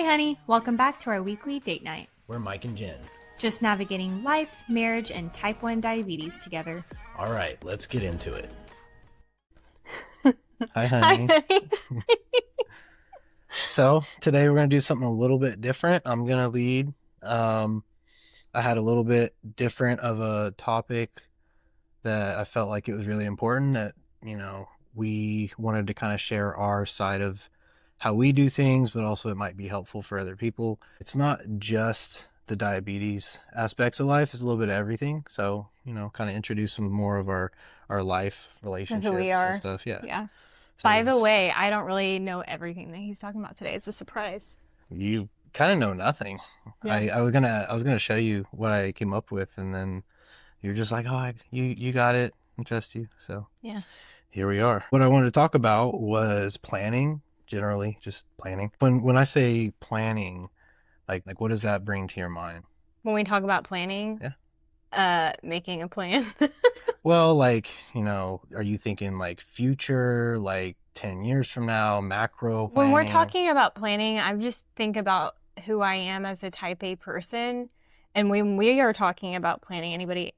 Hi, honey. Welcome back to our weekly date night. We're Mike and Jen. Just navigating life, marriage, and type 1 diabetes together. All right, let's get into it. Hi, honey. Hi, honey. So today we're going to do something a little bit different. I'm going to lead. I had a little bit different of a topic that I felt like it was really important that, we wanted to kind of share our side of how we do things, but also it might be helpful for other people. It's not just the diabetes aspects of life, it's a little bit of everything. So, kind of introduce some more of our life relationships Who we are. and stuff. Yeah. Yeah. So By the way, I don't really know everything that he's talking about today. It's a surprise. you kind of know nothing. Yeah. I was gonna show you what I came up with, and then you're just like, oh, you got it. I trust you. So Yeah. here we are. What I wanted to talk about was planning, generally, just planning. When I say planning, like what does that bring to your mind? When we talk about planning, making a plan. Well, are you thinking like future, like 10 years from now, macro planning? When we're talking about planning, I just think about who I am as a type A person. And when we are talking about planning, anybody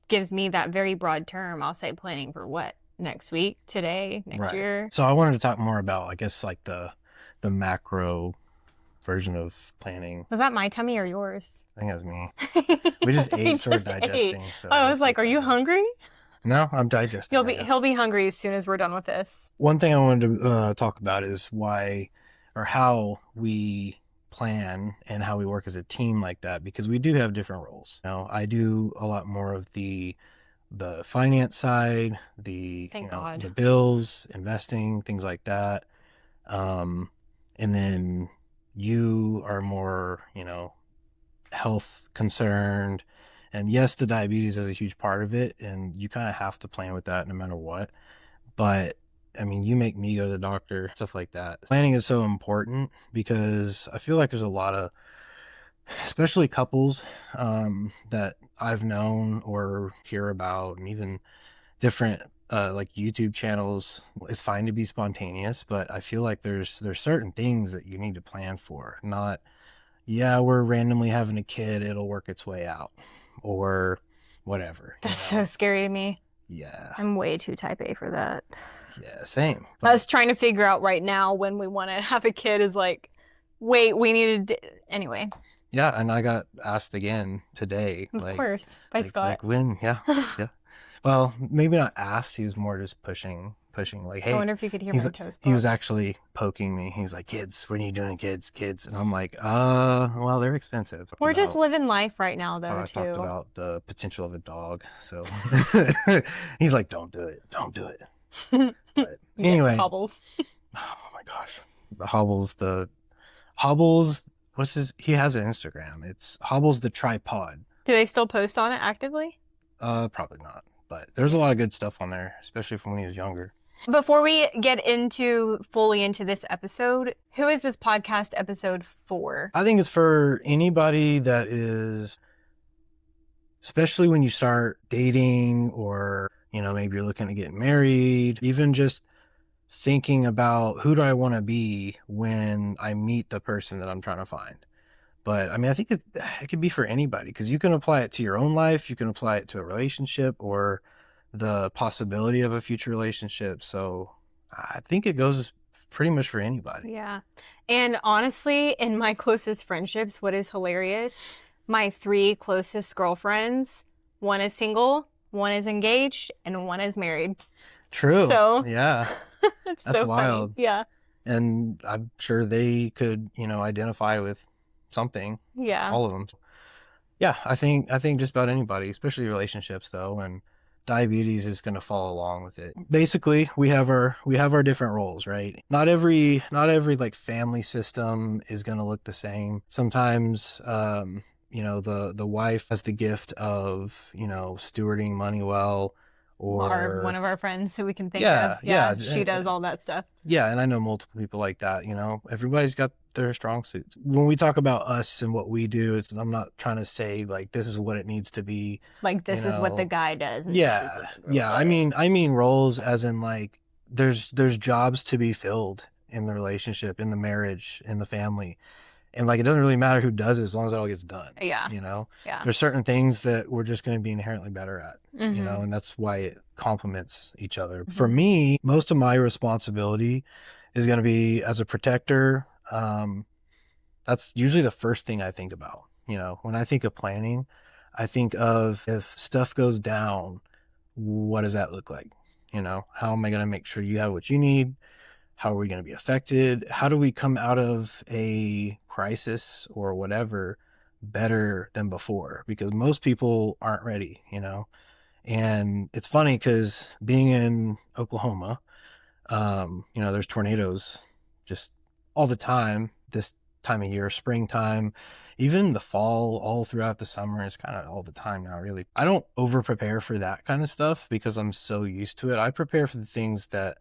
gives me that very broad term, I'll say planning for what? Next week, today, next Right. year. So I wanted to talk more about, I guess, like the macro version of planning. Was that my tummy or yours? I think that was me. We just ate, so we're digesting. So I was like, are you hungry? No, I'm digesting. He'll be hungry as soon as we're done with this. One thing I wanted to talk about is why or how we plan and how we work as a team like that, because we do have different roles. I do a lot more of the finance side, the bills, investing, things like that. And then you are more, health concerned. And yes, the diabetes is a huge part of it, and you kind of have to plan with that no matter what. But I mean, you make me go to the doctor, stuff like that. Planning is so important because I feel like there's a lot of, especially couples that I've known or hear about, and even different like YouTube channels. It's fine to be spontaneous, but I feel like there's certain things that you need to plan for. Not, we're randomly having a kid, it'll work its way out, or whatever. That's so scary to me. Yeah. I'm way too type A for that. Yeah, same. Us trying to figure out right now when we want to have a kid is like, wait, we need to... Anyway. Yeah, and I got asked again today. Of course, by Scott. Like when? Yeah, yeah. Well, maybe not asked. He was more just pushing. Like, hey. I wonder if you could hear my toes. He was actually poking me. He's like, kids, when are you doing kids? And I'm like, well, they're expensive. We're just living life right now, though, I too. talked about the potential of a dog. So he's like, don't do it. But anyway. Hobbles. Oh my gosh. The Hobbles. He has an Instagram. It's Hobbles the Tripod. Do they still post on it actively? Probably not. But there's a lot of good stuff on there, especially from when he was younger. Before we get fully into this episode, who is this podcast episode for? I think it's for anybody that is, especially when you start dating or, maybe you're looking to get married, even just thinking about who do I want to be when I meet the person that I'm trying to find. But I mean, I think it could be for anybody, because you can apply it to your own life. You can apply it to a relationship or the possibility of a future relationship. So I think it goes pretty much for anybody. Yeah. And honestly, in my closest friendships, what is hilarious, my 3 closest girlfriends, one is single, one is engaged, and one is married. True. So yeah. It's That's so wild. Funny. Yeah. And I'm sure they could, identify with something. Yeah. All of them. Yeah, I think just about anybody, especially relationships though, and diabetes is going to follow along with it. Basically, we have our different roles, right? Not every like family system is going to look the same. Sometimes the wife has the gift of, stewarding money well. Or one of our friends who we can think of. Yeah, she does all that stuff. Yeah, and I know multiple people like that, Everybody's got their strong suits. When we talk about us and what we do, I'm not trying to say, like, this is what it needs to be. Like, this is what the guy does. Yeah, I mean roles as in, like, there's jobs to be filled in the relationship, in the marriage, in the family. And like, it doesn't really matter who does it as long as it all gets done. Yeah. You know, Yeah. there's certain things that we're just going to be inherently better at, you know, Mhm. and that's why it complements each other. Mhm. For me, most of my responsibility is going to be as a protector. That's usually the first thing I think about. You know, when I think of planning, I think of if stuff goes down, what does that look like? You know, how am I going to make sure you have what you need? How are we going to be affected? How do we come out of a crisis or whatever better than before? Because most people aren't ready, you know. And it's funny because being in Oklahoma, you know, there's tornadoes just all the time this time of year, springtime, even the fall, all throughout the summer. It's kind of all the time now, really. I don't over prepare for that kind of stuff because I'm so used to it. I prepare for the things that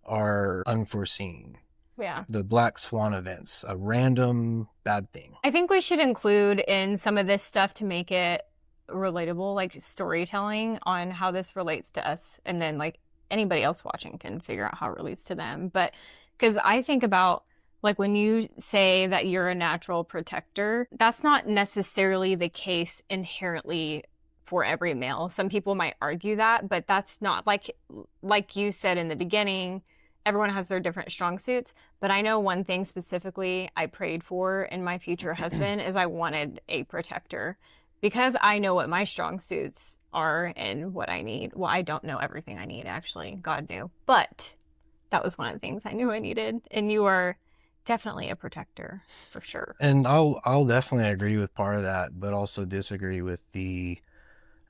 are unforeseen. Yeah. The black swan events, a random bad thing. I think we should include in some of this stuff to make it relatable, like storytelling on how this relates to us. And then, like, anybody else watching can figure out how it relates to them. But because I think about, like, when you say that you're a natural protector, that's not necessarily the case inherently for every male. Some people might argue that, but that's not like you said in the beginning, everyone has their different strong suits. But I know one thing specifically I prayed for in my future husband is I wanted a protector because I know what my strong suits are and what I need. Well, I don't know everything I need, actually. God knew. But that was one of the things I knew I needed. And you are definitely a protector for sure. And I'll definitely agree with part of that, but also disagree with the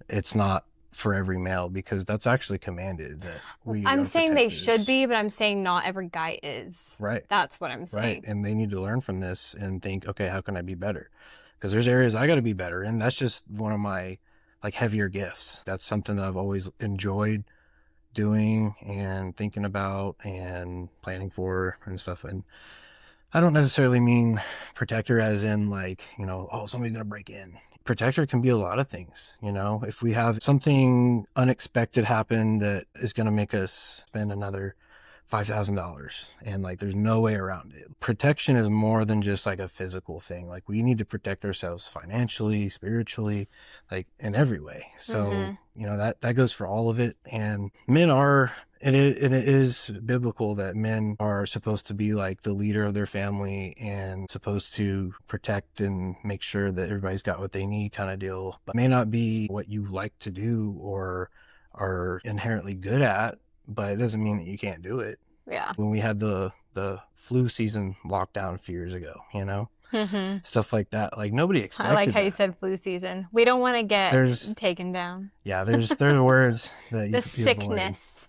it's not for every male, because that's actually commanded that we I'm are saying they protectors. should be, but I'm saying not every guy is. Right. That's what I'm saying. Right. And they need to learn from this and think, okay, how can I be better? Because there's areas I got to be better. And that's just one of my like heavier gifts. That's something that I've always enjoyed doing and thinking about and planning for and stuff. And I don't necessarily mean protector as in like, you know, oh, somebody's going to break in. Protector can be a lot of things, you know. If we have something unexpected happen that is going to make us spend another $5,000 and like there's no way around it. Protection is more than just like a physical thing. Like we need to protect ourselves financially, spiritually, like in every way. So, you know, that goes for all of it. And men are, it is biblical that men are supposed to be like the leader of their family and supposed to protect and make sure that everybody's got what they need kind of deal, but may not be what you like to do or are inherently good at, but it doesn't mean that you can't do it. Yeah. When we had the flu season lockdown a few years ago, you know, stuff like that, like nobody expected I like how that. you said flu season. We don't want to get taken down. Yeah, there's words that you The could be avoiding. sickness.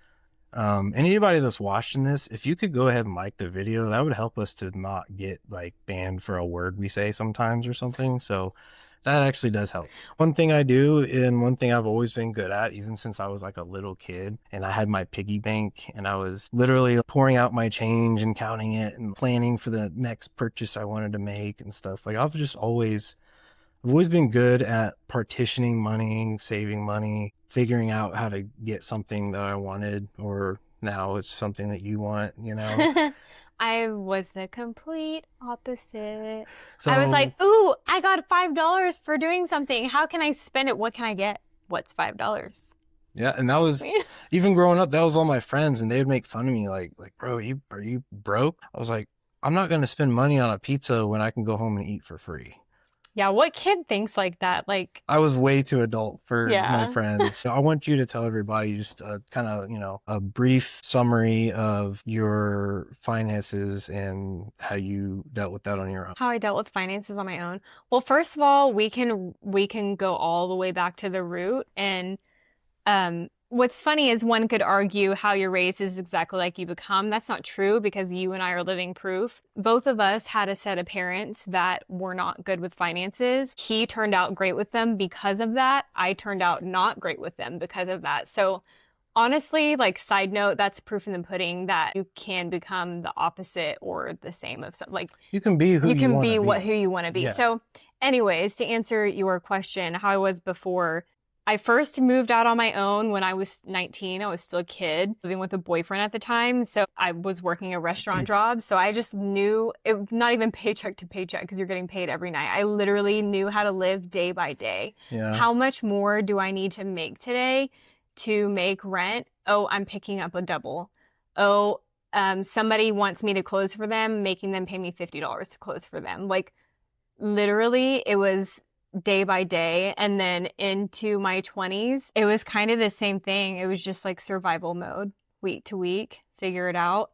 Anybody that's watching this, if you could go ahead and like the video, that would help us to not get like banned for a word we say sometimes or something. So that actually does help. One thing I do, and one thing I've always been good at, even since I was like a little kid, and I had my piggy bank, and I was literally pouring out my change and counting it and planning for the next purchase I wanted to make and stuff. Like I've always been good at partitioning money, saving money, figuring out how to get something that I wanted, or now it's something that you want, you know? I was the complete opposite. So I was like, ooh, I got $5 for doing something. How can I spend it? What can I get? What's $5? yeah, and that was even growing up, that was all my friends, and they would make fun of me like, bro, are you broke? I was like, I'm not going to spend money on a pizza when I can go home and eat for free. Yeah, what kid thinks like that? Like, I was way too adult for my friends. So I want you to tell everybody just kind of, you know, a brief summary of your finances and how you dealt with that on your own. How I dealt with finances on my own. Well, first of all, we can go all the way back to the root. And what's funny is one could argue how you're raised is exactly like you become. That's not true because you and I are living proof. Both of us had a set of parents that were not good with finances. He turned out great with them because of that. I turned out not great with them because of that. So honestly, like side note, that's proof in the pudding that you can become the opposite or the same of something. Like you can be who you can want be to be. who you want to be. Yeah. So anyways, to answer your question, how I was before, I first moved out on my own when I was 19. I was still a kid, living with a boyfriend at the time. So I was working a restaurant job. So I just knew it, not even paycheck to paycheck because you're getting paid every night. I literally knew how to live day by day. Yeah. How much more do I need to make today to make rent? Oh, I'm picking up a double. Oh, somebody wants me to close for them, making them pay me $50 to close for them. Like literally, it was day by day. And then into my 20s, it was kind of the same thing. It was just like survival mode, week to week, figure it out.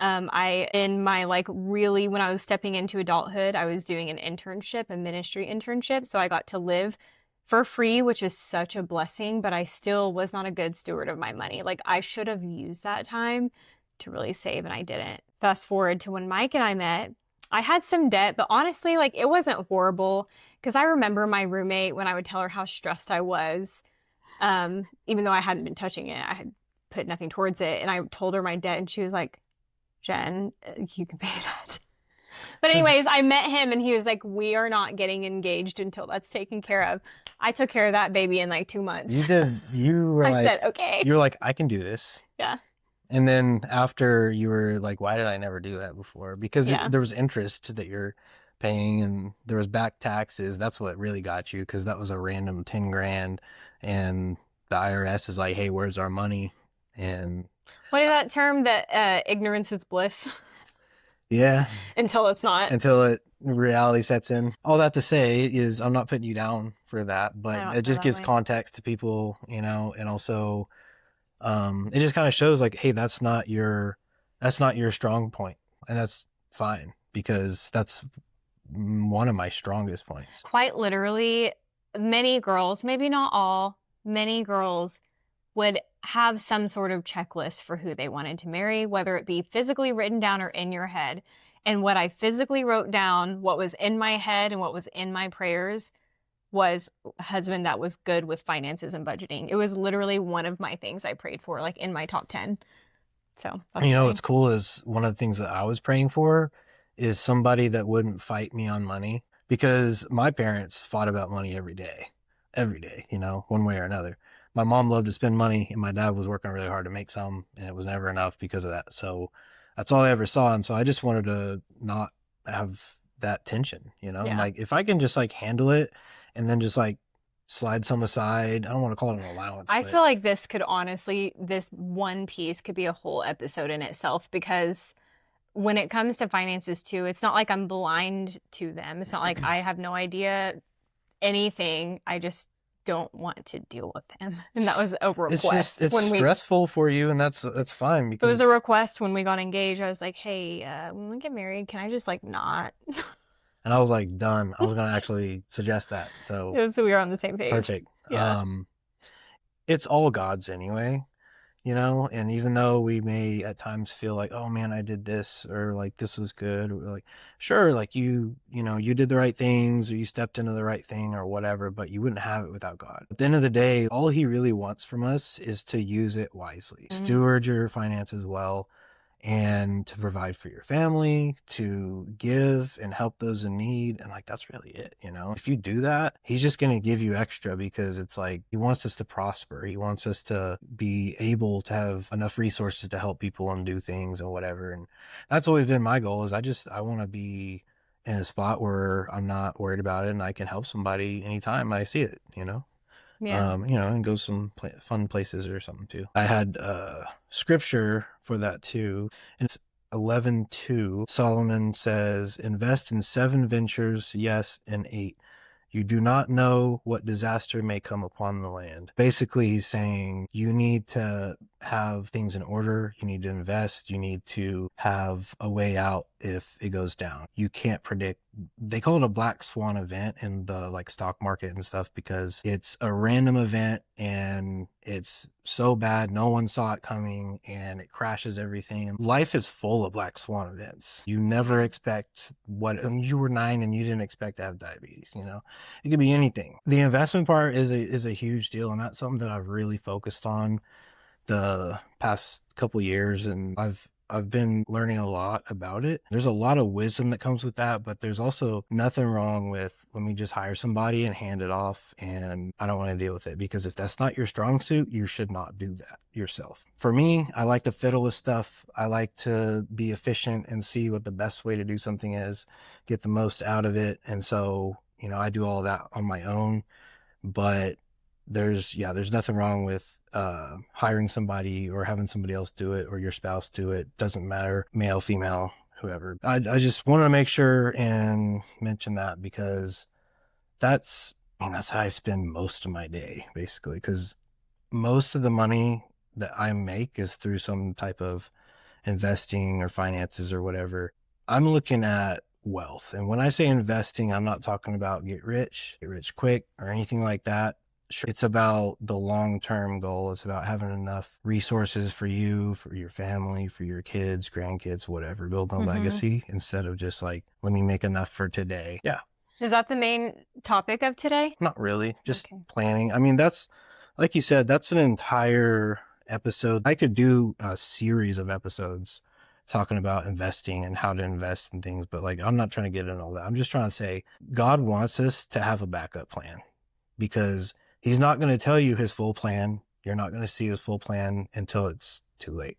In my like really, when I was stepping into adulthood, I was doing an internship, a ministry internship. So I got to live for free, which is such a blessing, but I still was not a good steward of my money. Like I should have used that time to really save and I didn't. Fast forward to when Mike and I met, I had some debt, but honestly, like it wasn't horrible because I remember my roommate when I would tell her how stressed I was, even though I hadn't been touching it, I had put nothing towards it. And I told her my debt, and she was like, Jen, you can pay that. But, anyways, I met him, and he was like, we are not getting engaged until that's taken care of. I took care of that baby in like 2 months. You did. You were I like, said, okay. You're like, I can do this. Yeah. And then after you were like, why did I never do that before? Because Yeah. there was interest that you're paying and there was back taxes. That's what really got you because that was a random 10 grand. And the IRS is like, hey, where's our money? And What is that term that ignorance is bliss? yeah, Until it's not. until reality sets in. All that to say is I'm not putting you down for that, I but don't it feel just that gives way. context to people, and also it just kind of shows like, hey, that's not your strong point, and that's fine because that's one of my strongest points. Quite literally, many girls, maybe not all, many girls would have some sort of checklist for who they wanted to marry, whether it be physically written down or in your head. And what I physically wrote down, what was in my head and what was in my prayers, was a husband that was good with finances and budgeting. It was literally one of my things I prayed for, like in my top 10. So that's You know funny. what's cool is one of the things that I was praying for is somebody that wouldn't fight me on money because my parents fought about money every day, one way or another. My mom loved to spend money and my dad was working really hard to make some and it was never enough because of that. So that's all I ever saw. And so I just wanted to not have that tension, and Yeah. like if I can just like handle it and then just like slide some aside. I don't want to call it an allowance. I but feel like this one piece could be a whole episode in itself because when it comes to finances too, it's not like I'm blind to them. It's not like I have no idea anything. I just don't want to deal with them. And that was a request it's when we stressful for you, and that's fine it was because a request when we got engaged. I was like, "Hey, when we get married, can I just like not?" and I was like done. I was gonna actually suggest that. So So we were on the same page. perfect. Yeah. It's all God's anyway, and even though we may at times feel like, oh man, I did this or like this was good, or like sure, like you did the right things or you stepped into the right thing or whatever, but you wouldn't have it without God. At the end of the day, all he really wants from us is to use it wisely. Mm-hmm. Steward your finances well and to provide for your family, to give and help those in need. And like, that's really it. If you do that, he's just going to give you extra because it's like, he wants us to prosper. He wants us to be able to have enough resources to help people and do things and whatever. And that's always been my goal is I want to be in a spot where I'm not worried about it and I can help somebody anytime I see it, Yeah. and go some fun places or something too. I had scripture for that too. And it's 11:2. Solomon says, invest in 7 ventures, yes, and 8. You do not know what disaster may come upon the land. Basically, he's saying you need to have things in order. You need to invest. You need to have a way out if it goes down. You can't predict. They call it a black swan event in the like stock market and stuff because it's a random event and it's so bad no one saw it coming and it crashes everything. Life is full of black swan events. You never expect you were 9 and you didn't expect to have diabetes. It could be anything. The investment part is a huge deal, and that's something that I've really focused on the past couple years, and I've I've been learning a lot about it. There's a lot of wisdom that comes with that, but there's also nothing wrong with, let me just hire somebody and hand it off, and I don't want to deal with it, because if that's not your strong suit, you should not do that yourself. For me, I like to fiddle with stuff. I like to be efficient and see what the best way to do something is, get the most out of it. And so, I do all that on my own, but there's nothing wrong with hiring somebody or having somebody else do it, or your spouse do it. Doesn't matter, male, female, whoever. I just want to make sure and mention that, because that's how I spend most of my day, basically, because most of the money that I make is through some type of investing or finances or whatever. I'm looking at wealth. And when I say investing, I'm not talking about get rich quick or anything like that. Sure, it's about the long-term goal. It's about having enough resources for you, for your family, for your kids, grandkids, whatever, building a legacy, instead of just like, let me make enough for today. Yeah. Is that the main topic of today? Not really, just planning. I mean, that's, like you said, that's an entire episode. I could do a series of episodes talking about investing and how to invest in things, but like, I'm not trying to get into all that. I'm just trying to say God wants us to have a backup plan, because he's not going to tell you his full plan. You're not going to see his full plan until it's too late.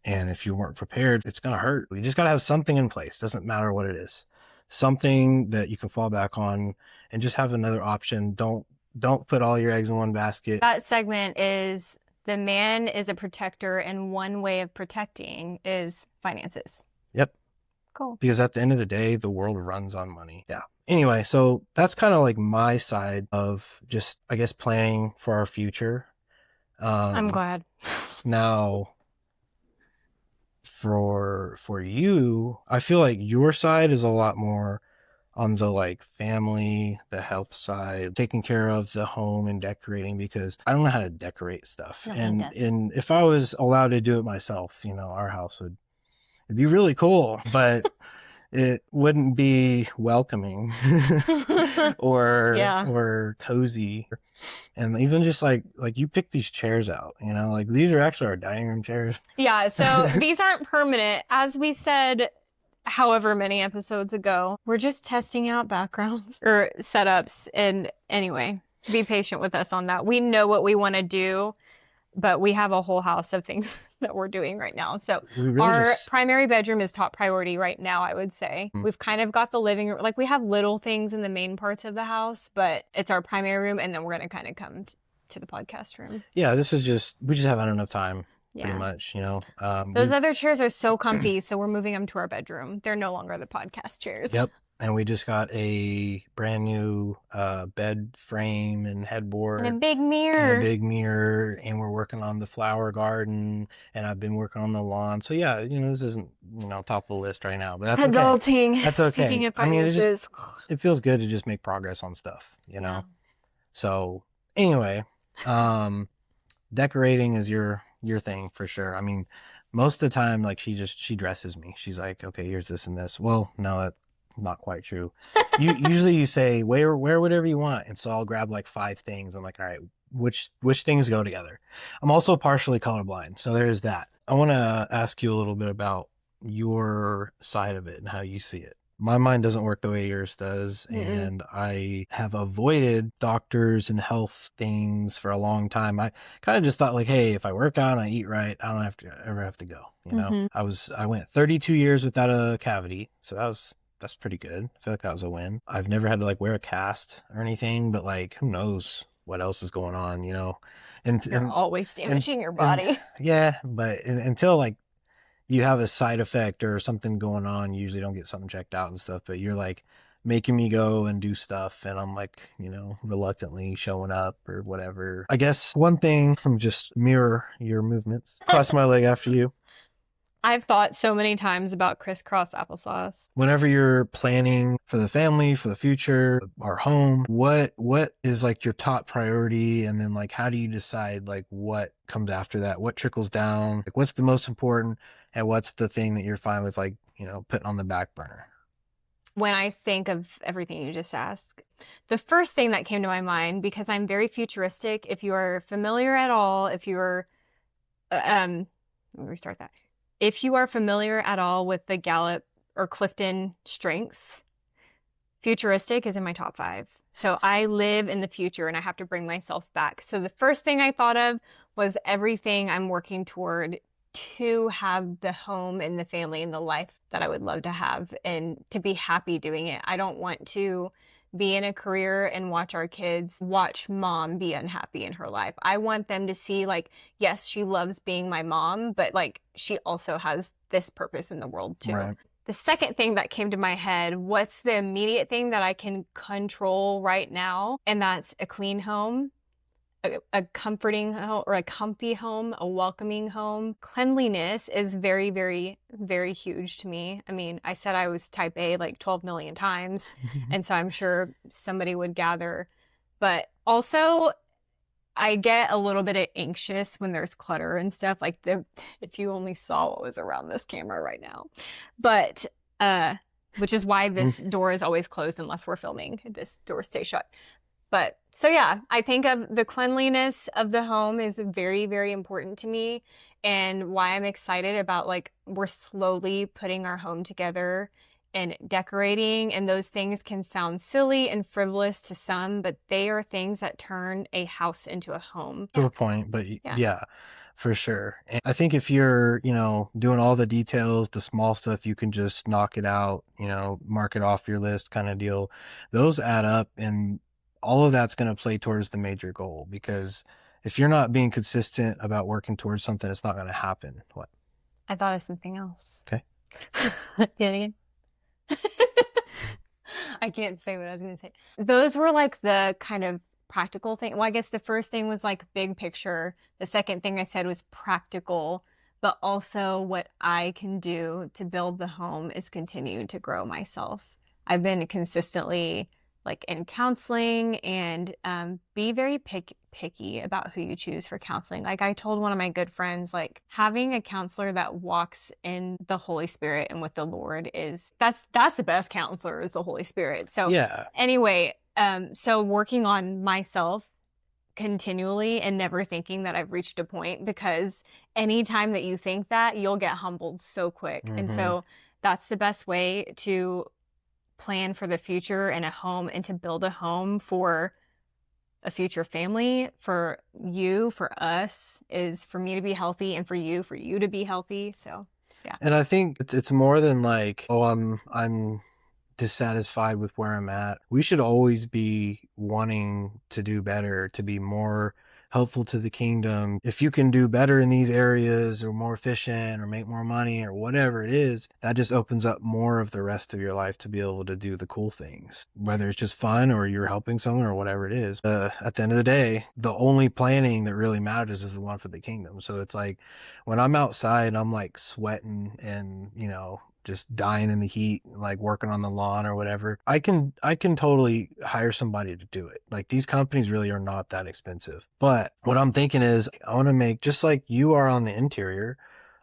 And if you weren't prepared, it's going to hurt. You just got to have something in place. Doesn't matter what it is. Something that you can fall back on and just have another option. Don't put all your eggs in one basket. That segment is the man is a protector, and one way of protecting is finances. Yep. Cool. Because at the end of the day, the world runs on money. Yeah. Anyway, so that's kind of like my side of just, I guess, planning for our future. I'm glad. Now, for you, I feel like your side is a lot more on the like family, the health side, taking care of the home and decorating, because I don't know how to decorate stuff. And if I was allowed to do it myself, our house it'd be really cool, but it wouldn't be welcoming or cozy. And even just like you pick these chairs out, like these are actually our dining room chairs. Yeah, so these aren't permanent. As we said however many episodes ago, we're just testing out backgrounds or setups. And anyway, be patient with us on that. We know what we want to do, but we have a whole house of things that we're doing right now. So our primary bedroom is top priority right now, I would say. We've kind of got the living room. Like, we have little things in the main parts of the house, but it's our primary room, and then we're going to kind of come to the podcast room. Yeah, we just haven't enough time. Yeah. Pretty much, Those other chairs are so comfy, so we're moving them to our bedroom. They're no longer the podcast chairs. Yep. And we just got a brand new bed frame and headboard. And a big mirror. And we're working on the flower garden, and I've been working on the lawn. So yeah, this isn't, top of the list right now, but that's adulting. Okay. That's okay. Speaking of finances. It feels good to just make progress on stuff, Yeah. So anyway, decorating is your thing for sure. I mean, most of the time, like, she dresses me. She's like, okay, here's this and this. Well, no, that's not quite true. Usually you say, wear whatever you want. And so I'll grab like 5 things. I'm like, all right, which things go together? I'm also partially colorblind, so there's that. I want to ask you a little bit about your side of it and how you see it. My mind doesn't work the way yours does, and I have avoided doctors and health things for a long time. I kind of just thought, like, hey, if I work out and I eat right, I don't ever have to go. I went 32 years without a cavity, so that's pretty good. I feel like that was a win. I've never had to like wear a cast or anything, but like, who knows what else is going on, And you're always damaging your body. Yeah, but until like you have a side effect or something going on, you usually don't get something checked out and stuff, but you're like making me go and do stuff, and I'm like, reluctantly showing up or whatever. I guess one thing from just mirror your movements, cross my leg after you. I've thought so many times about crisscross applesauce. Whenever you're planning for the family, for the future, our home, what is like your top priority? And then like, how do you decide like what comes after that? What trickles down? Like, what's the most important, and what's the thing that you're fine with, like, putting on the back burner? When I think of everything you just asked, the first thing that came to my mind, because I'm very futuristic, if you are familiar at all, if you're, let me restart that. if you are familiar at all with the Gallup or Clifton strengths, futuristic is in my top 5. So I live in the future and I have to bring myself back. So the first thing I thought of was everything I'm working toward to have the home and the family and the life that I would love to have and to be happy doing it. I don't want to be in a career and watch our kids watch mom be unhappy in her life. I want them to see, like, yes, she loves being my mom, but like she also has this purpose in the world too. Right. The second thing that came to my head, what's the immediate thing that I can control right now? And that's a clean home, a comforting home, or a comfy home, a welcoming home. Cleanliness is very, very, very huge to me. I mean, I said I was type A like 12 million times, and so I'm sure somebody would gather. But also, I get a little bit anxious when there's clutter and stuff. Like if you only saw what was around this camera right now. But which is why this door is always closed unless we're filming. This door stays shut. But so yeah, I think of the cleanliness of the home is very, very important to me, and why I'm excited about, like, we're slowly putting our home together and decorating, and those things can sound silly and frivolous to some, but they are things that turn a house into a home. To a point, but yeah, for sure. And I think if you're, doing all the details, the small stuff, you can just knock it out, mark it off your list kind of deal. Those add up, and all of that's going to play towards the major goal, because if you're not being consistent about working towards something, it's not going to happen. What? I thought of something else. Okay. Yeah, again. I can't say what I was going to say. Those were like the kind of practical thing. Well, I guess the first thing was like big picture. The second thing I said was practical, but also what I can do to build the home is continue to grow myself. I've been consistently like in counseling, and be very picky about who you choose for counseling. Like I told one of my good friends, like having a counselor that walks in the Holy Spirit and with the Lord that's the best counselor, is the Holy Spirit. So yeah. Anyway, so working on myself continually and never thinking that I've reached a point, because anytime that you think that, you'll get humbled so quick. And so that's the best way to plan for the future and a home, and to build a home for a future family, for you, for us, is for me to be healthy, and for you to be healthy. So yeah. And I think it's more than like, oh, I'm dissatisfied with where I'm at. We should always be wanting to do better, to be more helpful to the kingdom. If you can do better in these areas, or more efficient, or make more money, or whatever it is, that just opens up more of the rest of your life to be able to do the cool things, whether it's just fun or you're helping someone or whatever it is. At the end of the day, the only planning that really matters is the one for the kingdom. So it's like when I'm outside, I'm like sweating and, just dying in the heat, like working on the lawn or whatever, I can totally hire somebody to do it. Like these companies really are not that expensive. But what I'm thinking is, I want to make, just like you are on the interior,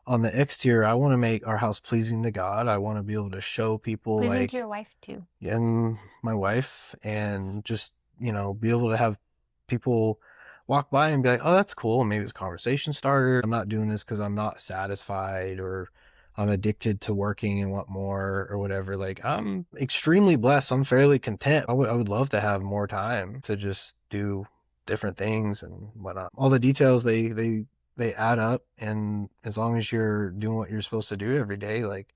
on the exterior, I want to make our house pleasing to God. I want to be able to show people, pleasing like to your wife too, and my wife, and just, be able to have people walk by and be like, oh, that's cool. Maybe it's a conversation starter. I'm not doing this because I'm not satisfied, or I'm addicted to working and want more, or whatever. Like I'm extremely blessed. I'm fairly content. I would love to have more time to just do different things and whatnot. All the details, they add up, and as long as you're doing what you're supposed to do every day, like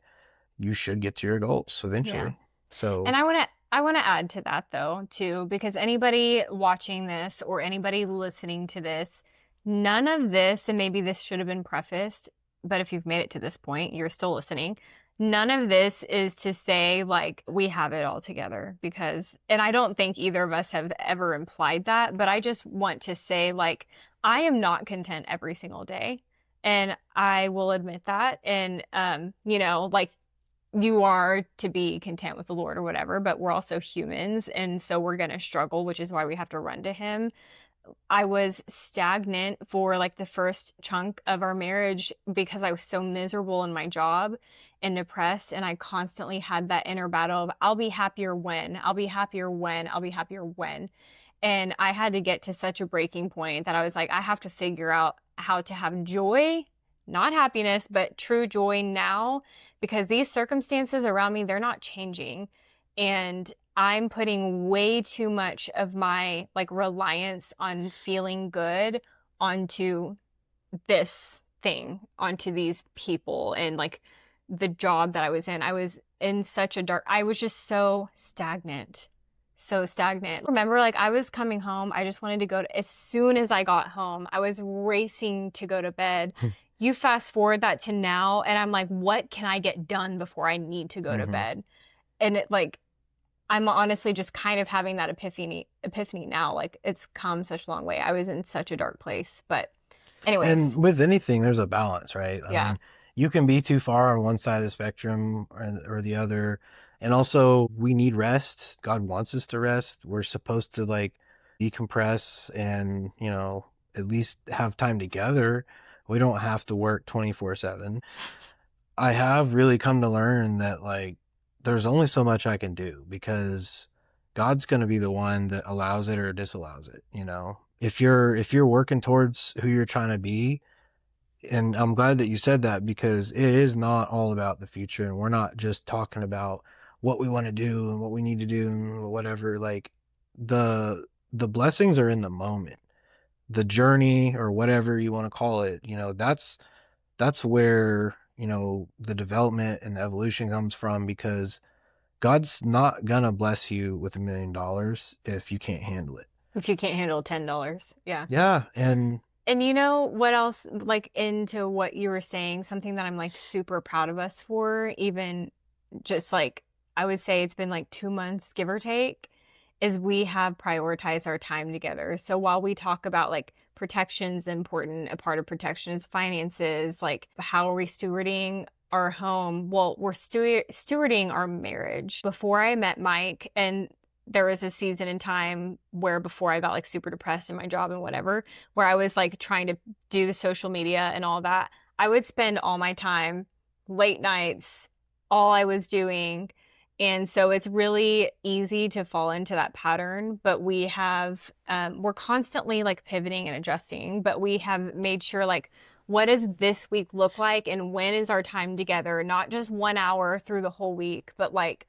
you should get to your goals eventually. Yeah. So, and I want to add to that though too, because anybody watching this or anybody listening to this, none of this, and maybe this should have been prefaced, but if you've made it to this point, you're still listening. None of this is to say like we have it all together, because, and I don't think either of us have ever implied that, but I just want to say, like, I am not content every single day, and I will admit that. And, like, you are to be content with the Lord or whatever, but we're also humans. And so we're going to struggle, which is why we have to run to him. I was stagnant for like the first chunk of our marriage because I was so miserable in my job and depressed. And I constantly had that inner battle of, I'll be happier when, I'll be happier when, I'll be happier when. And I had to get to such a breaking point that I was like, I have to figure out how to have joy not happiness, but true joy now, because these circumstances around me, they're not changing. And I'm putting way too much of my like reliance on feeling good onto this thing, onto these people, and like the job that I was in. I was in such a dark, I was just so stagnant. So stagnant. Remember, like I was coming home, I just wanted to go to, as soon as I got home, I was racing to go to bed. You fast forward that to now, and I'm like, what can I get done before I need to go to Mm-hmm. bed? And it like, I'm honestly just kind of having that epiphany now. Like it's come such a long way. I was in such a dark place. But And anyways, with anything, there's a balance, right? I yeah. mean, you can be too far on one side of the spectrum or the other. And also, we need rest. God wants us to rest. We're supposed to like decompress and, at least have time together. We don't have to work 24/7. I have really come to learn that like there's only so much I can do because God's going to be the one that allows it or disallows it. If you're working towards who you're trying to be, and I'm glad that you said that because it is not all about the future, and we're not just talking about what we want to do and what we need to do and whatever. Like the blessings are in the moment, the journey or whatever you want to call it. That's where the development and the evolution comes from, because God's not gonna bless you with $1 million if you can't handle it. If you can't handle $10. Yeah. Yeah, and And you know what else, like into what you were saying, something that I'm like super proud of us for, even just like I would say it's been like 2 months, give or take, is we have prioritized our time together. So while we talk about like protection's important, a part of protection is finances, like how are we stewarding our home? Well, we're stewarding our marriage. Before I met Mike, and there was a season in time where before I got like super depressed in my job and whatever, where I was like trying to do the social media and all that, I would spend all my time late nights, all I was doing. And so it's really easy to fall into that pattern, but we're constantly like pivoting and adjusting, but we have made sure like, what does this week look like? And when is our time together? Not just 1 hour through the whole week, but like,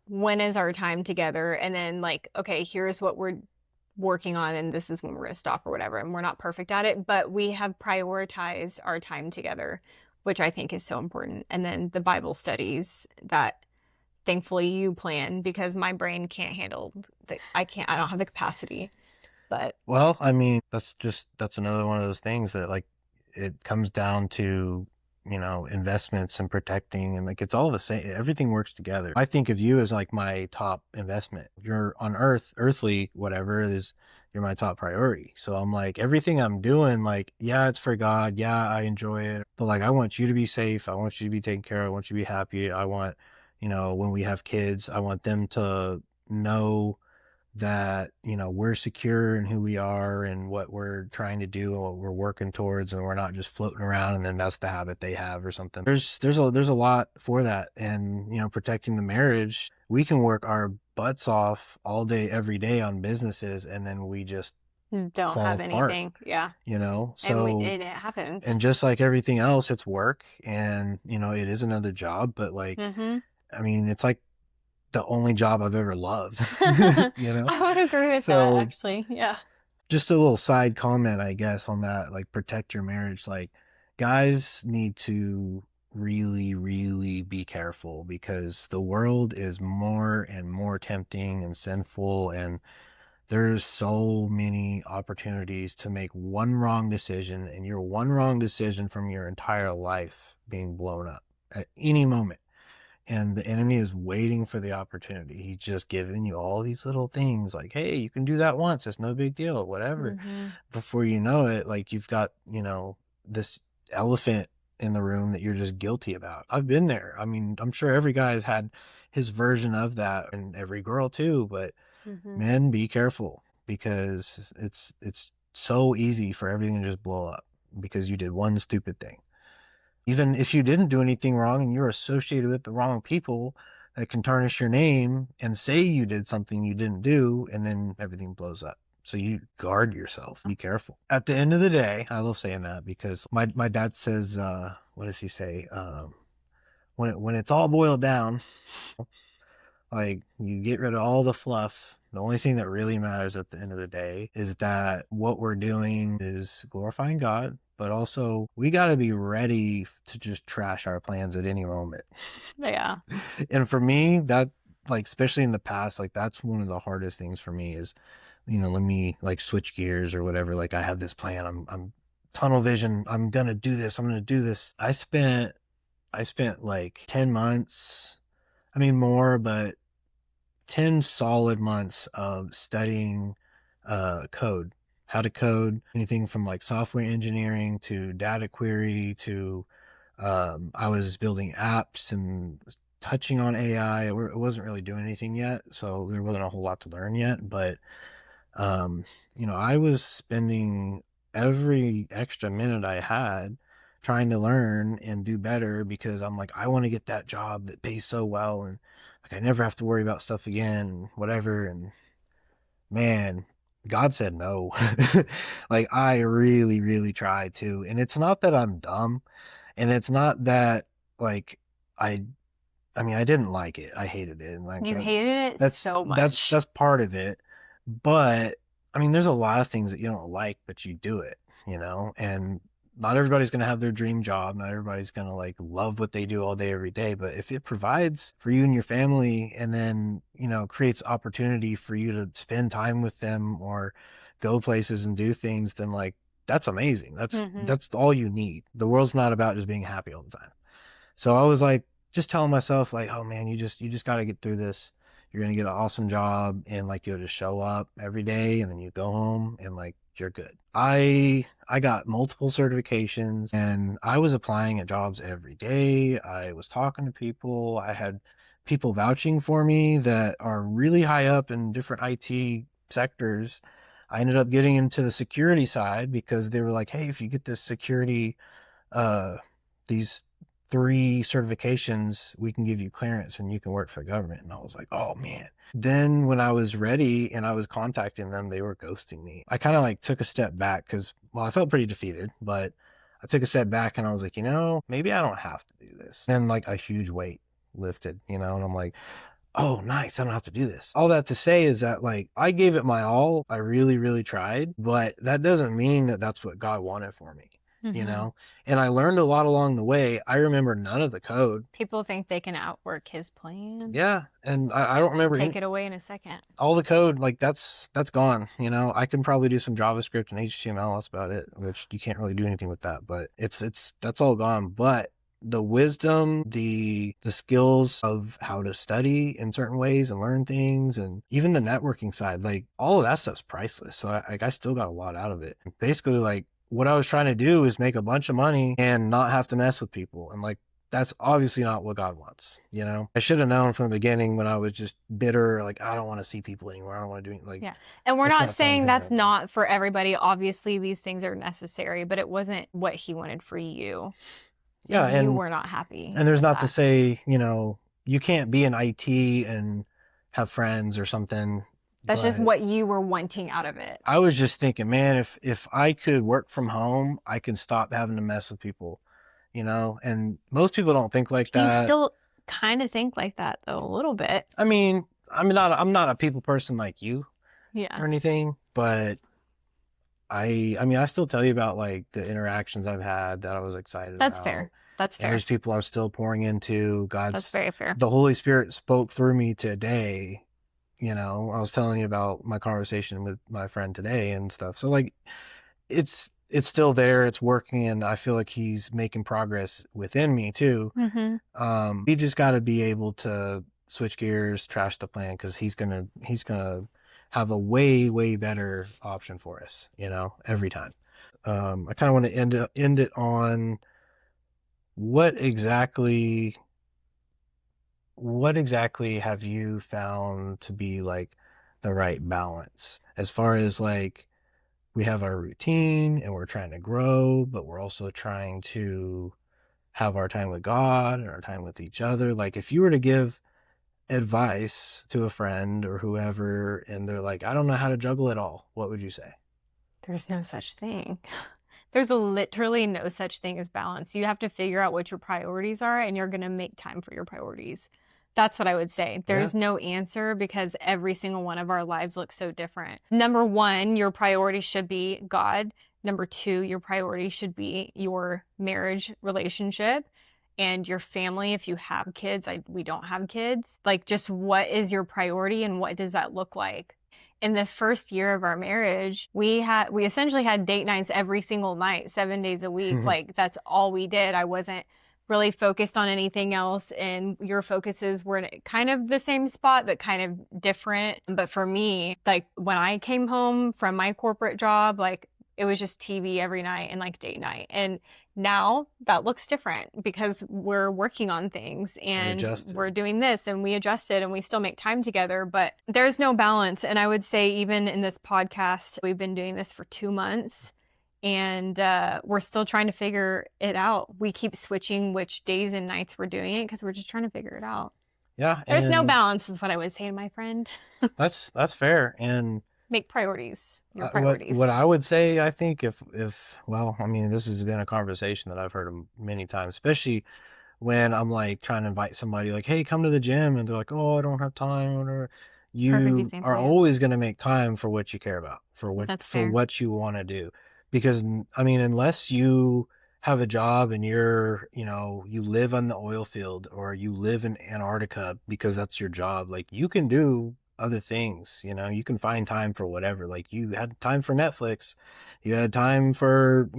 when is our time together? And then like, okay, here's what we're working on and this is when we're going to stop or whatever. And we're not perfect at it, but we have prioritized our time together, which I think is so important. And then the Bible studies that thankfully you plan, because my brain can't handle I don't have the capacity. But well, I mean, that's another one of those things that like it comes down to, investments and protecting, and like it's all the same. Everything works together. I think of you as like my top investment. You're on earthly, whatever it is, you're my top priority. So I'm like, everything I'm doing, like, yeah, it's for God. Yeah, I enjoy it. But like, I want you to be safe. I want you to be taken care of. I want you to be happy. I want, when we have kids, I want them to know that we're secure in who we are and what we're trying to do and what we're working towards, and we're not just floating around and then that's the habit they have or something. There's a lot for that. And protecting the marriage, we can work our butts off all day every day on businesses and then we just don't fall have apart. anything. Yeah. So It happens. and just like everything else, it's work, and it is another job, but like, Mm-hmm. I mean, it's like the only job I've ever loved. I would agree with that, So actually. Yeah. just a little side comment, I guess, on that, like protect your marriage. Like guys need to really, really be careful because the world is more and more tempting and sinful, and there's so many opportunities to make one wrong decision, and your one wrong decision from your entire life being blown up at any moment. And the enemy is waiting for the opportunity. He's just giving you all these little things like, hey, you can do that once. It's no big deal, whatever. Mm-hmm. Before you know it, like you've got, this elephant in the room that you're just guilty about. I've been there. I mean, I'm sure every guy has had his version of that, and every girl too. But Mm-hmm. men, be careful, because it's so easy for everything to just blow up because you did one stupid thing. Even if you didn't do anything wrong and you're associated with the wrong people, that can tarnish your name and say you did something you didn't do, and then everything blows up. So you guard yourself. Be careful. At the end of the day, I love saying that because my dad says, what does he say? When it's all boiled down, like you get rid of all the fluff. The only thing that really matters at the end of the day is that what we're doing is glorifying God, but also we got to be ready to just trash our plans at any moment. Yeah. And for me, that, like, especially in the past, like that's one of the hardest things for me is, let me like switch gears or whatever. Like I have this plan. I'm tunnel vision. I'm going to do this. I'm going to do this. I spent like 10 months, I mean more, but 10 solid months of studying code, how to code, anything from like software engineering to data query to I was building apps and touching on AI. It wasn't really doing anything yet, so there wasn't a whole lot to learn yet. But um, I was spending every extra minute I had trying to learn and do better because I'm like, I want to get that job that pays so well and like I never have to worry about stuff again and whatever. And man, God said no. Like I really, really tried to. And it's not that I'm dumb, and it's not that like I I mean, I didn't like it. I hated it. And like You hated it that's so that's much. that's part of it. But I mean, there's a lot of things that you don't like, but you do it. And not everybody's going to have their dream job. Not everybody's going to like love what they do all day, every day. But if it provides for you and your family and then, creates opportunity for you to spend time with them or go places and do things, then like that's amazing. That's, Hmm. that's all you need. The world's not about just being happy all the time. So I was like, just telling myself like, oh man, you just got to get through this. You're going to get an awesome job and like you'll just show up every day and then you go home and like you're good. I got multiple certifications and I was applying at jobs every day. I was talking to people. I had people vouching for me that are really high up in different IT sectors. I ended up getting into the security side because they were like, hey, if you get this security uh these 3 certifications, we can give you clearance and you can work for the government. And I was like, oh man. Then when I was ready and I was contacting them, they were ghosting me. I kind of like took a step back because, well, I felt pretty defeated, but I took a step back and I was like, maybe I don't have to do this. Then like a huge weight lifted, and I'm like, oh, nice. I don't have to do this. All that to say is that like I gave it my all. I really, really tried, but that doesn't mean that that's what God wanted for me, you Hmm. know? And I learned a lot along the way. I remember none of the code. People think they can outwork his plan. Yeah. And I don't He'll remember take it away in a second. all the code. Like that's gone. I can probably do some JavaScript and HTML. That's about it, which you can't really do anything with that, but that's all gone. But the wisdom, the skills of how to study in certain ways and learn things, and even the networking side, like all of that stuff's priceless. So I still got a lot out of it. Basically, like what I was trying to do is make a bunch of money and not have to mess with people. And like that's obviously not what God wants. I should have known from the beginning when I was just bitter, like I don't want to see people anymore. I don't want to do it. Like Yeah. And we're that's not not from saying that's Him. not for everybody. Obviously, these things are necessary, but it wasn't what he wanted for you. Yeah, And you and were not happy there's with not to that. say, you can't be in IT and have friends or something, That's just but what you were wanting out of it. I was just thinking, man, if I could work from home, I could stop having to mess with people. And most people don't think like You that. still kind of think like that, though, a little bit. I mean, I'm not a people person like you Yeah. or anything, but I mean, I still tell you about like the interactions I've had that I was excited That's about. fair. That's And fair. there's people I'm still pouring into. That's very fair. The Holy Spirit spoke through me today. I was telling you about my conversation with my friend today and stuff. So like it's still there, it's working, and I feel like he's making progress within me too. Mm-hmm. We just got to be able to switch gears, trash the plan, because he's gonna have a way, way better option for us, every time. I kind of want to end it on what exactly what exactly have you found to be like the right balance as far as like we have our routine and we're trying to grow, but we're also trying to have our time with God and our time with each other. Like if you were to give advice to a friend or whoever, and they're like, I don't know how to juggle it all, what would you say? There's no such thing. There's literally no such thing as balance. You have to figure out what your priorities are, and you're going to make time for your priorities. That's what I would say. There's no answer because every single one of our lives looks so different. Number one, your priority should be God. Number two, your priority should be your marriage relationship and your family. If you have kids, we don't have kids. Like, just what is your priority and what does that look like? In the first year of our marriage, we essentially had date nights every single night, 7 days a week. Like, that's all we did. I wasn't really focused on anything else, and your focuses were in kind of the same spot but kind of different. But for me, like, when I came home from my corporate job, like, it was just TV every night and like date night. And now that looks different because we're working on things and we're doing this, and we adjusted and we still make time together, but there's no balance. And I would say even in this podcast, we've been doing this for 2 months, and we're still trying to figure it out. We keep switching which days and nights we're doing it because we're just trying to figure it out. Yeah. There's no balance is what I would say to my friend. That's fair. And make priorities, your priorities. What I would say, I think well, I mean, this has been a conversation that I've heard many times, especially when I'm like trying to invite somebody like, hey, come to the gym. And they're like, oh, I don't have time or whatever. You are always going to make time for what you care about, for what you want to do. Because, I mean, unless you have a job and you're, you live on the oil field or you live in Antarctica because that's your job, like, you can do other things, you can find time for whatever. Like, you had time for Netflix, you had time for,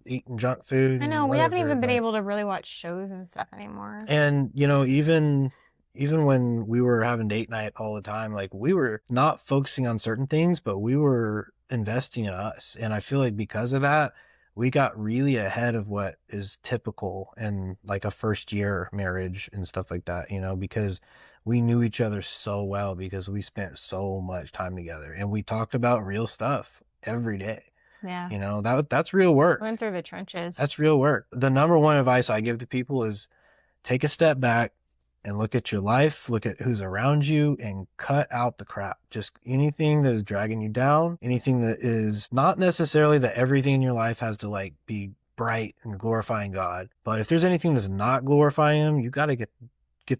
eating junk food. I know, we haven't even been able to really watch shows and stuff anymore. And, even when we were having date night all the time, like, we were not focusing on certain things, but we were investing in us. And I feel like because of that, we got really ahead of what is typical in like a first year marriage and stuff like that, because we knew each other so well because we spent so much time together and we talked about real stuff every day. Yeah. That's real work. Went through the trenches. That's real work. The number one advice I give to people is take a step back and look at your life, look at who's around you, and cut out the crap. Just anything that is dragging you down, anything that is not necessarily that everything in your life has to like be bright and glorifying God. But if there's anything that's not glorifying him, you got to get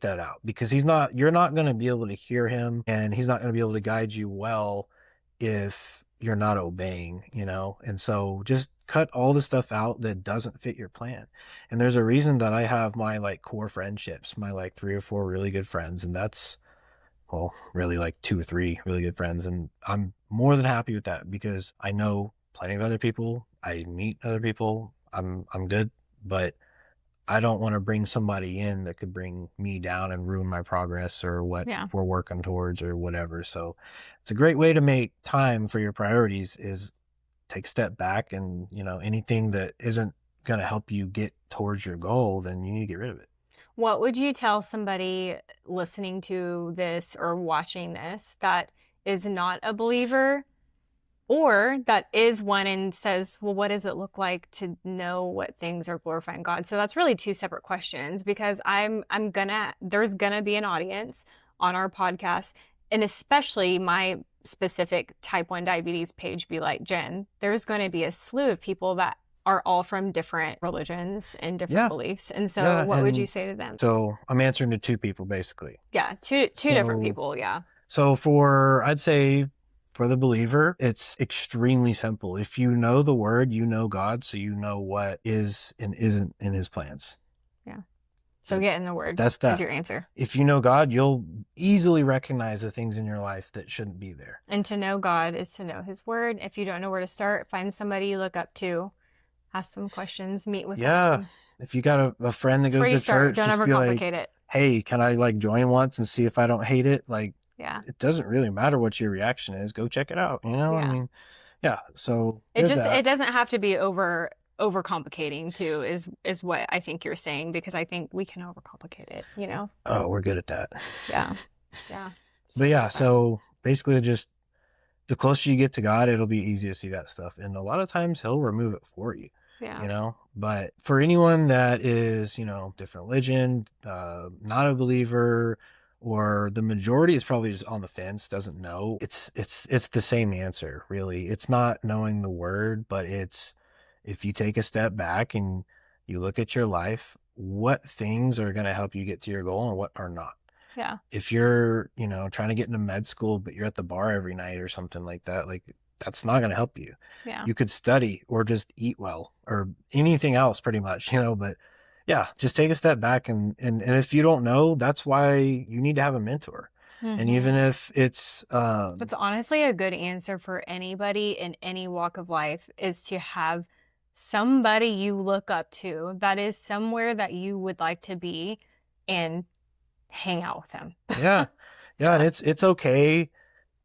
that out, because you're not going to be able to hear him, and he's not going to be able to guide you well if you're not obeying, and so just cut all the stuff out that doesn't fit your plan. And there's a reason that I have my like core friendships, my like 3 or 4 really good friends, and that's, well, really like 2 or 3 really good friends, and I'm more than happy with that because I know plenty of other people, I meet other people, I'm good, but I don't want to bring somebody in that could bring me down and ruin my progress or what we're working towards or whatever. So it's a great way to make time for your priorities is take a step back, and, anything that isn't going to help you get towards your goal, then you need to get rid of it. What would you tell somebody listening to this or watching this that is not a believer, or that is one and says, well, what does it look like to know what things are glorifying God? So that's really 2 separate questions, because there's gonna be an audience on our podcast, and especially my specific type 1 diabetes page be like, Jen, there's going to be a slew of people that are all from different religions and different beliefs. And so what would you say to them? So I'm answering to 2 people, basically. Yeah, two different people, yeah. So I'd say for the believer, it's extremely simple. If you know the word, you know God, so you know what is and isn't in his plans. Yeah. So get in the word. That's that. Is your answer. If you know God, you'll easily recognize the things in your life that shouldn't be there. And to know God is to know his word. If you don't know where to start, find somebody you look up to, ask some questions, meet with them. Yeah. If you got a friend that goes to church, don't just overcomplicate it. Hey, can I like join once and see if I don't hate it? Like, yeah, it doesn't really matter what your reaction is. Go check it out. Yeah. I mean, yeah. So it doesn't have to be overcomplicating too, is what I think you're saying, because I think we can overcomplicate it, Oh, we're good at that. Yeah. But yeah, so basically just the closer you get to God, it'll be easy to see that stuff, and a lot of times he'll remove it for you. But for anyone that is different religion, not a believer, or the majority is probably just on the fence, doesn't know. It's the same answer, really. It's not knowing the word, but it's if you take a step back and you look at your life, what things are going to help you get to your goal and what are not. Yeah. If you're, trying to get into med school, but you're at the bar every night or something like that, like that's not going to help you. Yeah. You could study or just eat well or anything else pretty much, but yeah, just take a step back and if you don't know, that's why you need to have a mentor. And Mm-hmm. even if it's That's honestly a good answer for anybody in any walk of life, is to have somebody you look up to that is somewhere that you would like to be and hang out with them. yeah. Yeah, and it's okay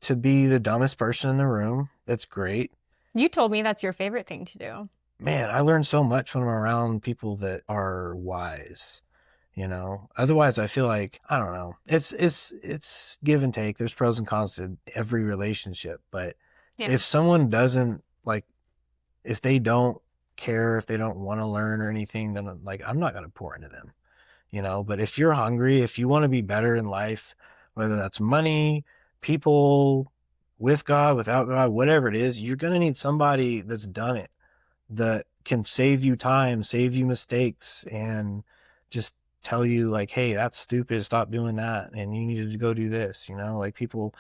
to be the dumbest person in the room. That's great. You told me that's your favorite thing to do. Man, I learn so much when I'm around people that are wise. Otherwise I feel like, I don't know, it's give and take. There's pros and cons to every relationship, but Yeah. if someone doesn't like, if they don't care, if they don't want to learn or anything, then like I'm not going to pour into them. But if you're hungry, if you want to be better in life, whether that's money, people, with God, without God, whatever it is, you're going to need somebody that's done it, that can save you time, save you mistakes, and just tell you like, hey, that's stupid, stop doing that, and you needed to go do this. Like people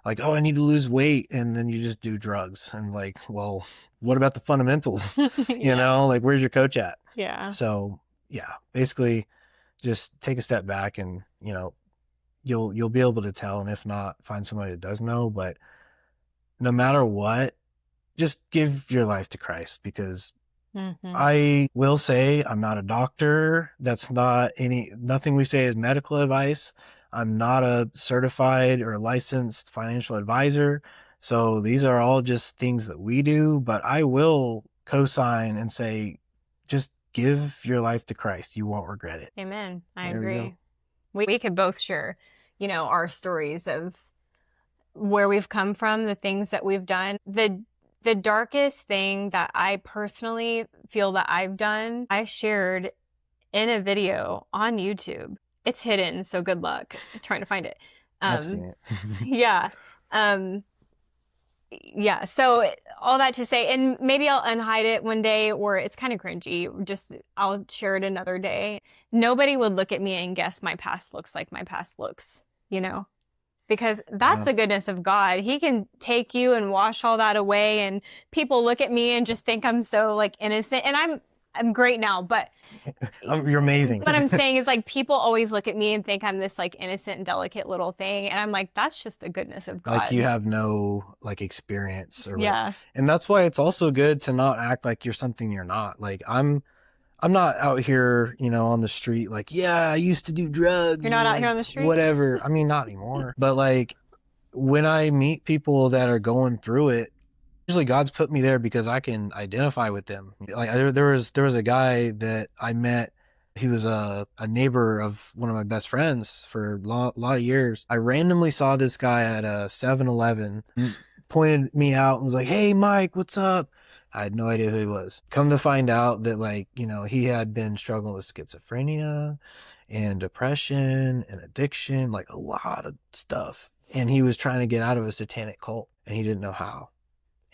like, oh, I need to lose weight, and then you just do drugs, and like, well, what about the fundamentals? Yeah. Like where's your coach at? Yeah. So yeah, basically just take a step back and you'll be able to tell, and if not, find somebody that does know. But no matter what, just give your life to Christ, because Mm-hmm. I will say I'm not a doctor. That's not nothing we say is medical advice. I'm not a certified or licensed financial advisor. So these are all just things that we do, but I will co-sign and say, just give your life to Christ. You won't regret it. Amen. I There we go. agree. We could both share, our stories of where we've come from, the things that we've done. The darkest thing that I personally feel that I've done, I shared in a video on YouTube. It's hidden, so good luck trying to find it. I've seen it. Yeah. Um, yeah. So all that to say, and maybe I'll unhide it one day, or it's kind of cringy. Just I'll share it another day. Nobody would look at me and guess my past looks like my past looks, because that's Yeah. the goodness of God. He can take you and wash all that away, and people look at me and just think I'm so like innocent, and I'm great now, but You're amazing. what I'm saying is like people always look at me and think I'm this like innocent and delicate little thing, and I'm like, that's just the goodness of God. Like you have no like experience or whatever. Yeah. And that's why it's also good to not act like you're something you're not. Like I'm not out here, on the street like, yeah, I used to do drugs. You're not or, out like, here on the streets? whatever. I mean, not anymore. But like when I meet people that are going through it, usually God's put me there because I can identify with them. Like there was a guy that I met. He was a neighbor of one of my best friends for a lot of years. I randomly saw this guy at a 7-Eleven, pointed me out and was like, hey, Mike, what's up? I had no idea who he was. Come to find out that like, he had been struggling with schizophrenia and depression and addiction, like a lot of stuff. And he was trying to get out of a satanic cult and he didn't know how.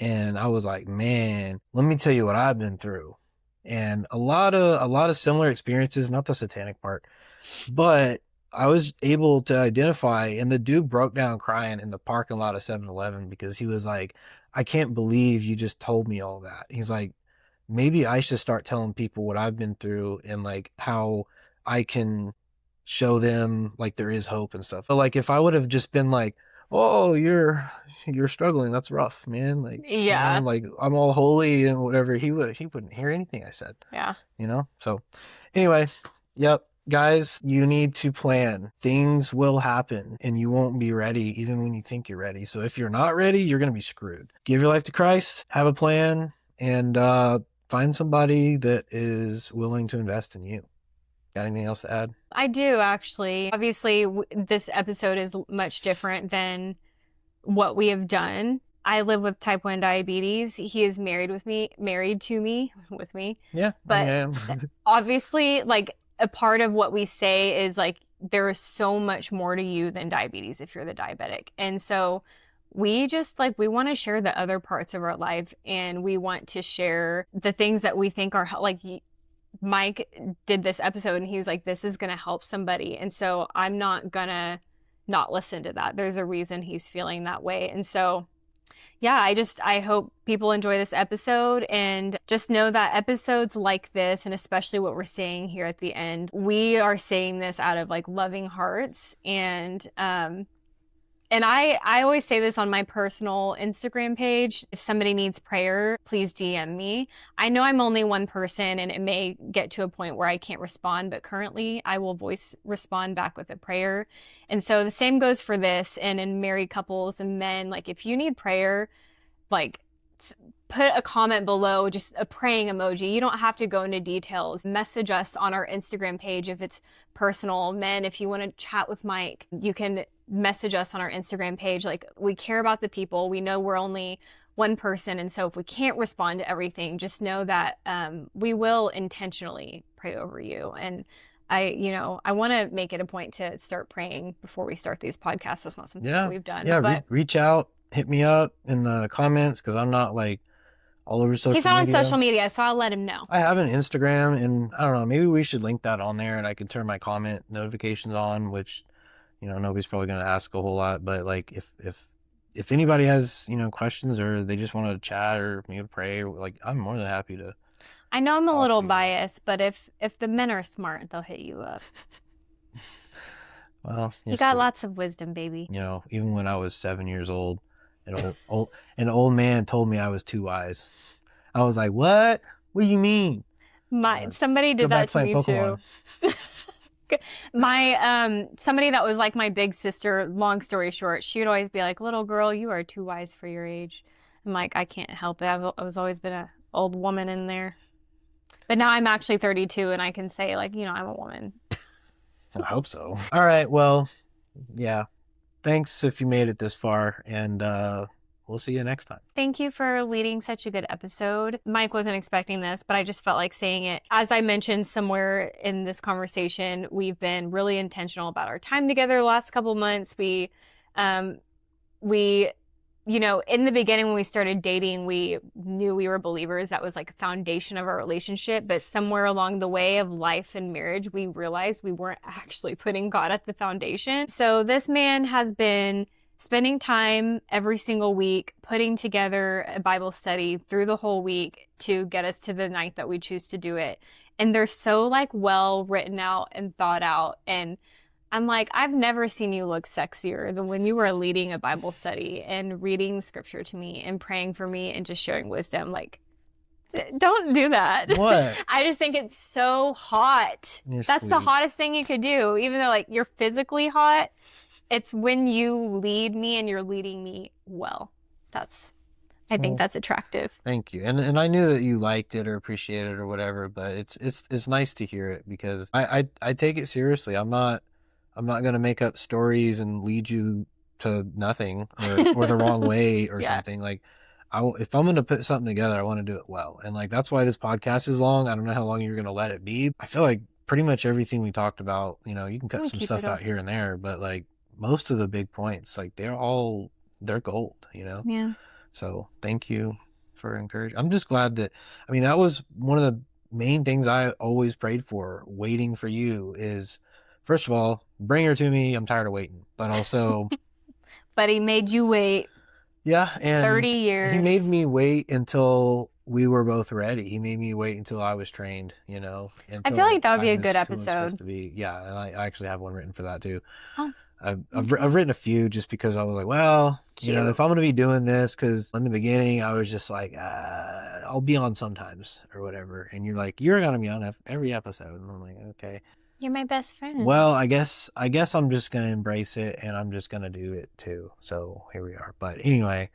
And I was like, man, let me tell you what I've been through. And a lot of similar experiences, not the satanic part, but I was able to identify, and the dude broke down crying in the parking lot of 7-Eleven because he was like, I can't believe you just told me all that. He's like, maybe I should start telling people what I've been through and like how I can show them like there is hope and stuff. But like if I would have just been like, oh, you're struggling, that's rough, man. Like, Yeah. like I'm all holy and whatever, he wouldn't hear anything I said. Yeah. So anyway, yep. Guys, you need to plan. Things will happen and you won't be ready even when you think you're ready. So if you're not ready, you're going to be screwed. Give your life to Christ, have a plan, and find somebody that is willing to invest in you. Got anything else to add? I do actually. Obviously, this episode is much different than what we have done. I live with type 1 diabetes. He is married to me, with me. Yeah. But obviously, like a part of what we say is like there is so much more to you than diabetes if you're the diabetic. And so we just like, we want to share the other parts of our life, and we want to share the things that we think are like, Mike did this episode and he was like, this is going to help somebody. And so I'm not going to not listen to that. There's a reason he's feeling that way. And so, yeah, I hope people enjoy this episode, and just know that episodes like this, and especially what we're saying here at the end, we are saying this out of like loving hearts. And I always say this on my personal Instagram page. If somebody needs prayer, please DM me. I know I'm only one person and it may get to a point where I can't respond, but currently I will voice respond back with a prayer. And so the same goes for this, and in married couples and men. Like, if you need prayer, like, put a comment below, just a praying emoji. You don't have to go into details. Message us on our Instagram page if it's personal. Men, if you want to chat with Mike, you can message us on our Instagram page. Like, we care about the people. We know we're only one person. And so if we can't respond to everything, just know that we will intentionally pray over you. And I want to make it a point to start praying before we start these podcasts. That's not something that we've done. Yeah, but reach out, hit me up in the comments, because I'm not like all over social media. He's not on social media, so I'll let him know. I have an Instagram, and I don't know, maybe we should link that on there, and I can turn my comment notifications on, which, nobody's probably going to ask a whole lot. But like, if anybody has, questions, or they just want to chat or maybe pray, like, I'm more than happy to. I know I'm a little biased, but if the men are smart, they'll hit you up. Well, you got lots of wisdom, baby. Even when I was 7 years old, an old man told me I was too wise. I was like, what? What do you mean? Somebody did that to me too. Somebody that was like my big sister, long story short, she would always be like, little girl, you are too wise for your age. I'm like, I can't help it. I was always been an old woman in there. But now I'm actually 32 and I can say, like, I'm a woman. I hope so. All right. Well, yeah. Thanks if you made it this far, and we'll see you next time. Thank you for leading such a good episode. Mike wasn't expecting this, but I just felt like saying it. As I mentioned somewhere in this conversation, we've been really intentional about our time together the last couple months. We in the beginning when we started dating, we knew we were believers. That was like a foundation of our relationship. But somewhere along the way of life and marriage, we realized we weren't actually putting God at the foundation. So this man has been spending time every single week, putting together a Bible study through the whole week to get us to the night that we choose to do it. And they're so like well written out and thought out. And I'm like, I've never seen you look sexier than when you were leading a Bible study and reading scripture to me and praying for me and just sharing wisdom. Like, don't do that. What? I just think it's so hot. That's sweet. The hottest thing you could do. Even though like you're physically hot, it's when you lead me and you're leading me well. I think that's attractive. Thank you. And I knew that you liked it or appreciated it or whatever, but it's nice to hear it, because I take it seriously. I'm not going to make up stories and lead you to nothing or the wrong way or something. Like, if I'm going to put something together, I want to do it well. And like, that's why this podcast is long. I don't know how long you're going to let it be. I feel like pretty much everything we talked about, you can cut some stuff out here and there, but like most of the big points, like they're gold, Yeah. So thank you for encouraging. I'm just glad that, that was one of the main things I always prayed for, waiting for you, is, first of all, bring her to me. I'm tired of waiting. But also... But he made you wait. Yeah. And 30 years. He made me wait until we were both ready. He made me wait until I was trained, I feel like that would be a good episode. Yeah. And I actually have one written for that too. Oh. I've written a few just because I was like, well, Cute. If I'm going to be doing this, because in the beginning I was just like, I'll be on sometimes or whatever. And you're like, you're going to be on every episode. And I'm like, okay. You're my best friend. Well, I guess I'm just going to embrace it, and I'm just going to do it too. So here we are. But anyway,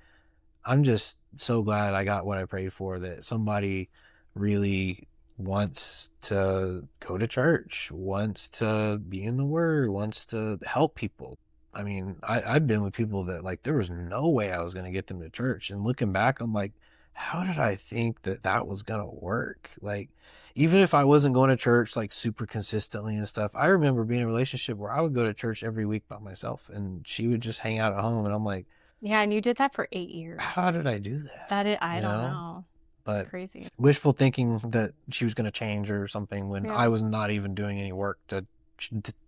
I'm just so glad I got what I prayed for, that somebody really wants to go to church, wants to be in the Word, wants to help people. I've been with people that like there was no way I was going to get them to church. And looking back, I'm like, how did I think that that was gonna work? Like, even if I wasn't going to church like super consistently and stuff, I remember being in a relationship where I would go to church every week by myself and she would just hang out at home, and I'm like, Yeah, and you did that for 8 years. how did I do that? I You don't know? know. It's But crazy. wishful thinking that she was going to change or something when Yeah. I was not even doing any work to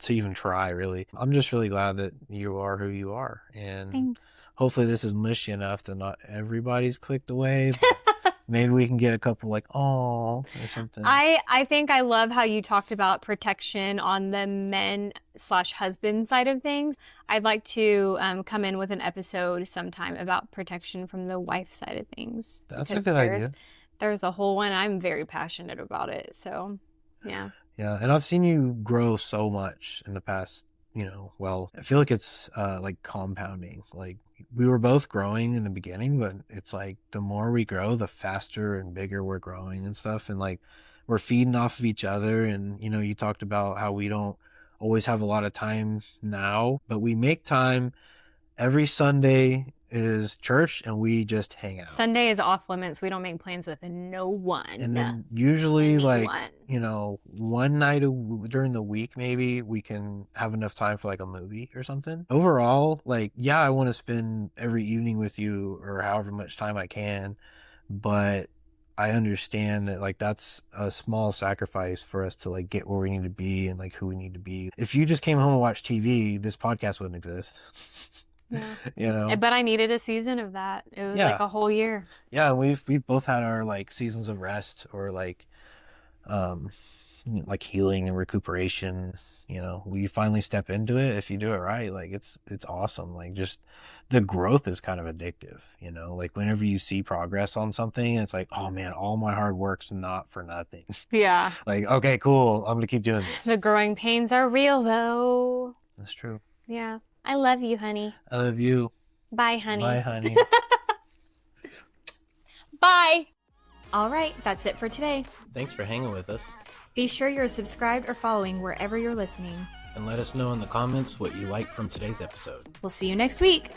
even try, really. I'm just really glad that you are who you are, and Thanks. hopefully this is mushy enough that not everybody's clicked away, but maybe we can get a couple like oh or something. I think I love how you talked about protection on the men/husband side of things. I'd like to come in with an episode sometime about protection from the wife side of things. That's a Because good idea. there's a whole one. I'm very passionate about it. So, yeah. Yeah, and I've seen you grow so much in the past, well, I feel like it's like compounding. Like we were both growing in the beginning, but it's like the more we grow, the faster and bigger we're growing and stuff. And like we're feeding off of each other. And, you talked about how we don't always have a lot of time now, but we make time. Every Sunday is church and we just hang out. Sunday is off limits. We don't make plans with no one. And then usually like, Anyone. one night during the week, maybe we can have enough time for like a movie or something. Overall, like, yeah, I want to spend every evening with you or however much time I can, but I understand that like that's a small sacrifice for us to like get where we need to be and like who we need to be. If you just came home and watched TV, this podcast wouldn't exist. Yeah. But I needed a season of that. It was like a whole year. Yeah, we've both had our like seasons of rest or like healing and recuperation. We finally step into it. If you do it right, like it's awesome. Like just the growth is kind of addictive, like whenever you see progress on something, it's like, oh man, all my hard work's not for nothing. Yeah. Like, okay, cool, I'm gonna keep doing this. The growing pains are real though. That's true. Yeah. I love you, honey. I love you. Bye, honey. Bye, honey. Bye. All right, that's it for today. Thanks for hanging with us. Be sure you're subscribed or following wherever you're listening. And let us know in the comments what you liked from today's episode. We'll see you next week.